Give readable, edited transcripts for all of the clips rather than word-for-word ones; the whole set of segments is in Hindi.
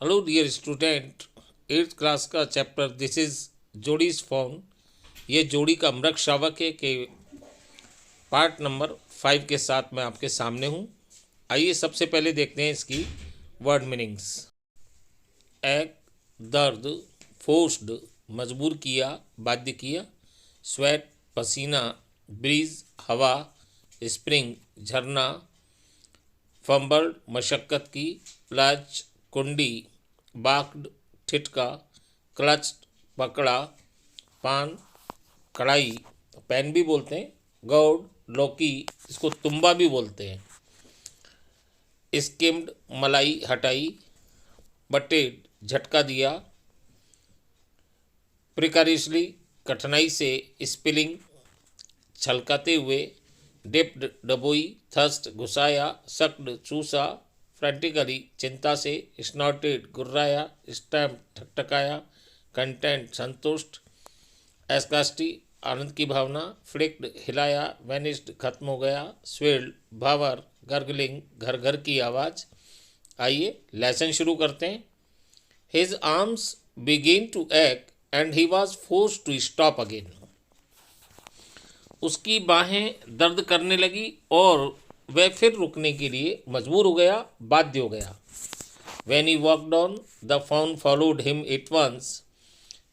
Hello dear student, 8th class का chapter this is Jody's fawn. ये जोड़ी का मृग शावक है कि पार्ट नंबर 5 के साथ मैं आपके सामने हूँ। आइए सबसे पहले देखते हैं इसकी वर्ड मीनिंग्स। एक, दर्द, फोर्स्ड, मजबूर किया, बाध्य किया। स्वेट, पसीना। ब्रीज, हवा। स्प्रिंग, झरना। फंबल्ड, मशक्क़त की। प्लच, कुंडी। बाक्ड, ठिठका। क्लच्ड, पकड़ा। पान, कढ़ाई, पैन भी बोलते हैं। गौड, लौकी, इसको तुम्बा भी बोलते हैं। स्किम्ड, मलाई हटाई। बटेड, झटका दिया। प्रिकारियसली, कठिनाई से। स्पिलिंग, छलकाते हुए। डिप्ड, डबोई। थर्स्ट, घुसाया। सक्ड, चूसा। फ्रेंटिकली, चिंता से। स्नॉटेड, गुर्राया। स्टैम्प, ठकठकाया। कंटेंट, संतुष्ट। एस्कास्टी, आनंद की भावना। फ्लिक्ड, हिलाया। वेनिस्ड, खत्म हो गया। स्वेल्ड, भावर। गर्गलिंग, घर घर की आवाज़। आइए लेसन शुरू करते हैं। हिज आर्म्स बिगेन टू एक्ट and he was force to stop again. उसकी बाहें दर्द करने लगी और वह फिर रुकने के लिए मजबूर हो गया, बाध्य हो गया। When he walked on, the fawn followed him at once.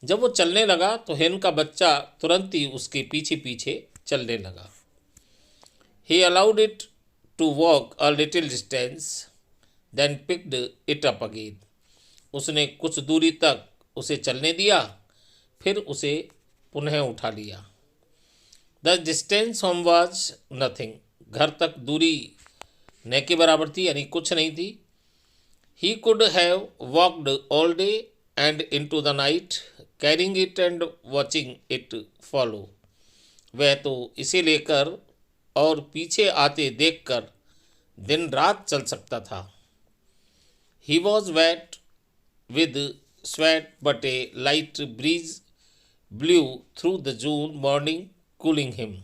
जब वो चलने लगा तो हेन का बच्चा तुरंत ही उसके पीछे पीछे चलने लगा। He allowed it to walk a little distance, then picked it up again. उसने कुछ दूरी तक उसे चलने दिया, फिर उसे पुनः उठा लिया। The distance home was nothing. घर तक दूरी न के बराबर थी, यानी कुछ नहीं थी। He could have walked all day and into the night, carrying it and watching it follow. वह तो इसे लेकर और पीछे आते देखकर दिन रात चल सकता था। He was wet with sweat but a light breeze blew through the June morning cooling him.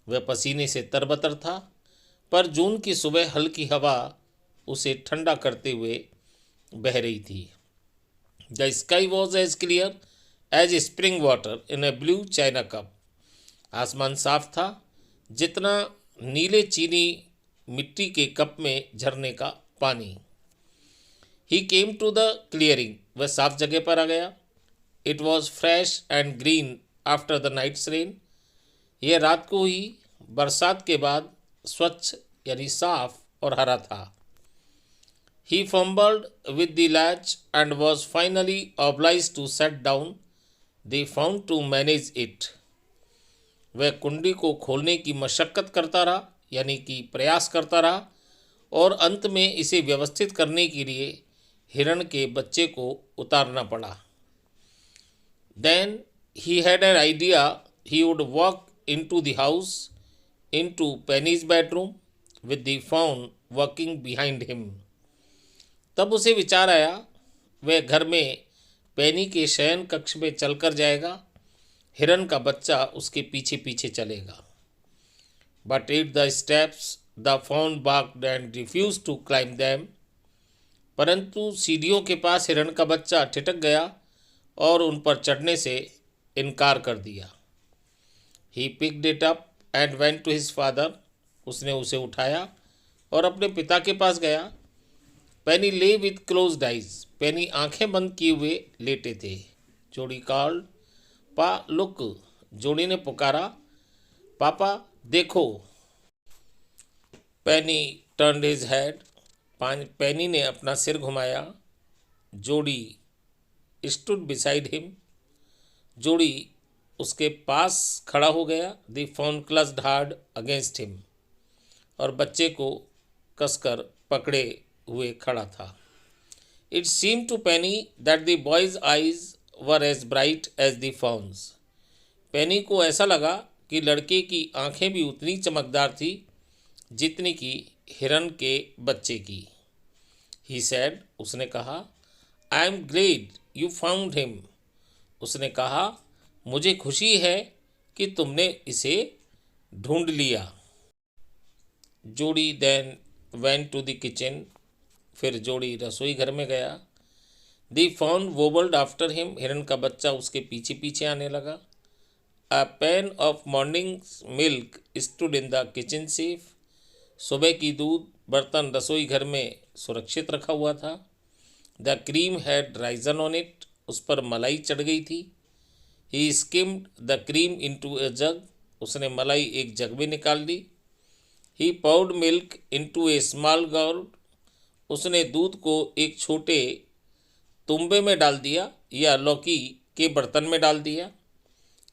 वह पसीने से तरबतर था, पर जून की सुबह हल्की हवा उसे ठंडा करते हुए बह रही थी। The sky was as clear as spring water in a blue china cup. आसमान साफ था, जितना नीले चीनी मिट्टी के कप में झरने का पानी। He came to the clearing. वह साफ जगह पर आ गया। It was fresh and green after the night's rain. यह रात को ही बरसात के बाद स्वच्छ यानी साफ और हरा था। He fumbled with the latch and was finally obliged to set down the fawn to manage it. वह कुंडी को खोलने की मशक्क़त करता रहा, यानी कि प्रयास करता रहा, और अंत में इसे व्यवस्थित करने के लिए हिरण के बच्चे को उतारना पड़ा। Then he had an idea he would walk into the house, into Penny's bedroom, with the fawn walking behind him. तब उसे विचार आया वह घर में पेनी के शयन कक्ष में चलकर जाएगा, हिरन का बच्चा उसके पीछे पीछे चलेगा। But at the steps, the fawn barked and refused to climb them. परंतु सीढ़ियों के पास हिरन का बच्चा ठिठक गया और उन पर चढ़ने से इनकार कर दिया। He picked it up and went to his father. उसने उसे उठाया और अपने पिता के पास गया। पेनी lay with closed eyes. पेनी आंखें बंद किए हुए लेटे थे। जोड़ी called, पा लुक। जोड़ी ने पुकारा, पापा देखो। पेनी turned his head. पेनी ने अपना सिर घुमाया। जोड़ी stood beside him. जोड़ी उसके पास खड़ा हो गया। The fawn clutched hard against him. और बच्चे को कसकर पकड़े हुए खड़ा था। It seem to Penny that the boy's eyes were as bright as the fawn's. Penny को ऐसा लगा कि लड़के की आंखें भी उतनी चमकदार थी जितनी कि हिरन के बच्चे की। ही सेड, उसने कहा, I am Glade you found him. उसने कहा, मुझे खुशी है कि तुमने इसे ढूंढ लिया। Jody then went to the kitchen. फिर जोड़ी रसोई घर में गया। The fawn wobbled after him, हिरन का बच्चा उसके पीछे पीछे आने लगा। A pan of morning milk stood in the kitchen safe, सुबह की दूध बर्तन रसोई घर में सुरक्षित रखा हुआ था। The cream had Ryzen on it, उस पर मलाई चढ़ गई थी। ही स्किम्ड द क्रीम इनटू ए जग, उसने मलाई एक जग में निकाल ली। ही पाउड मिल्क इनटू ए स्मॉल गाउल, उसने दूध को एक छोटे तुंबे में डाल दिया या लौकी के बर्तन में डाल दिया।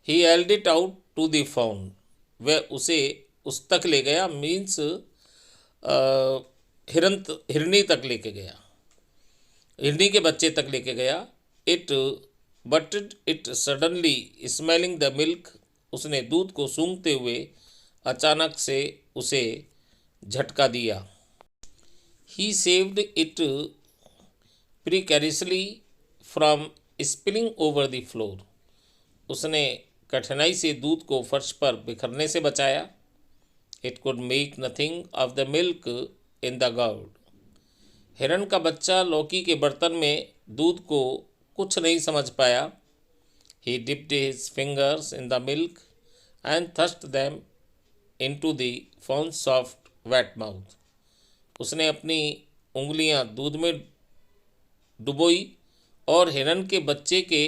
He held it out to the fawn, वह उसे उस तक ले गया, मीन्स हिरनी तक लेके गया, हिरनी के बच्चे तक लेके गया। It butted it suddenly smelling the milk, उसने दूध को सूंघते हुए अचानक से उसे झटका दिया। He saved it precariously from spilling over the floor, उसने कठिनाई से दूध को फर्श पर बिखरने से बचाया। It could make nothing of the milk in the gourd, हिरन का बच्चा लौकी के बर्तन में दूध को कुछ नहीं समझ पाया। He dipped his fingers in the milk and thrust them into the fawn's soft wet mouth, उसने अपनी उंगलियां दूध में डुबोई और हिरन के बच्चे के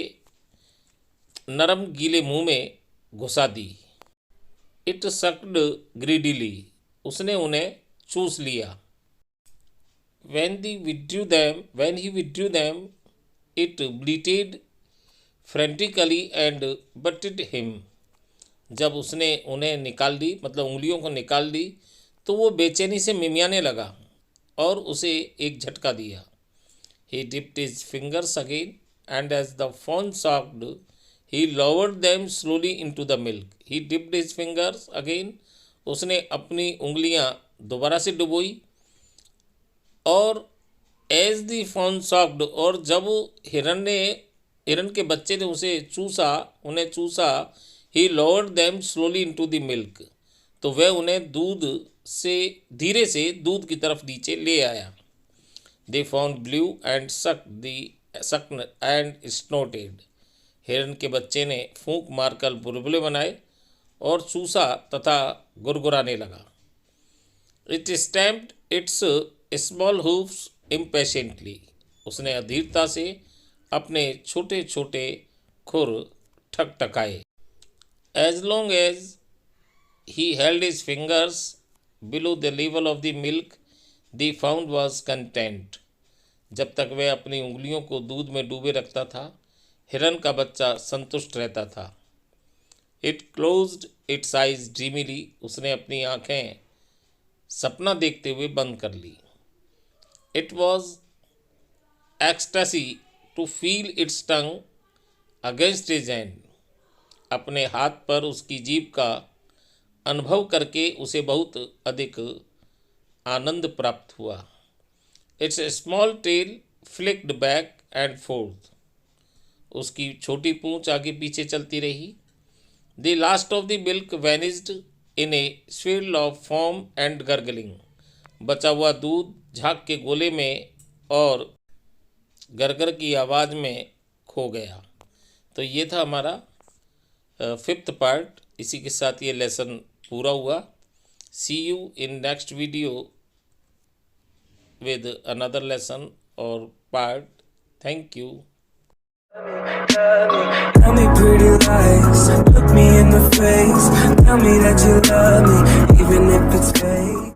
नरम गीले मुंह में घुसा दी। इट सक्ड ग्रीडीली, उसने उन्हें चूस लिया। when he withdrew them, it bleated frantically and butted him, जब उसने उन्हें निकाल दी, मतलब उंगलियों को निकाल दी, तो वो बेचैनी से मिमियाने लगा और उसे एक झटका दिया। He dipped his fingers again and as the fawn sucked, he lowered them slowly into the milk. He dipped his fingers again, उसने अपनी उंगलियां दोबारा से डुबोई और एज द fawn sucked, और जब हिरन के बच्चे ने उन्हें चूसा, he lowered them slowly into the milk, तो वह उन्हें धीरे से दूध की तरफ नीचे ले आया। They fawn blew and sucked and snorted, हिरन के बच्चे ने फूंक मारकर बुलबुले बनाए और चूसा तथा गुरगुराने लगा। It stamped its small hoofs impatiently, उसने अधीरता से अपने छोटे छोटे खुर ठकठकाए। As long as he held his fingers below the level of the milk, the fawn was content, जब तक वह अपनी उंगलियों को दूध में डूबे रखता था, हिरन का बच्चा संतुष्ट रहता था। It closed its eyes dreamily, उसने अपनी आँखें सपना देखते हुए बंद कर ली। It was ecstasy to feel its tongue against his hand, अपने हाथ पर उसकी जीभ का अनुभव करके उसे बहुत अधिक आनंद प्राप्त हुआ। Its small tail flicked back and forth, उसकी छोटी पूंछ आगे पीछे चलती रही। The last of the milk vanished in a swirl of foam and gurgling, बचा हुआ दूध झाग के गोले में और गरगर की आवाज़ में खो गया। तो ये था हमारा 5th पार्ट। इसी के साथ ये लेसन पूरा हुआ। See you in next video with another lesson or part. Thank you. Tell me pretty lies, look me in the face, tell me that you love me, even if it's fake.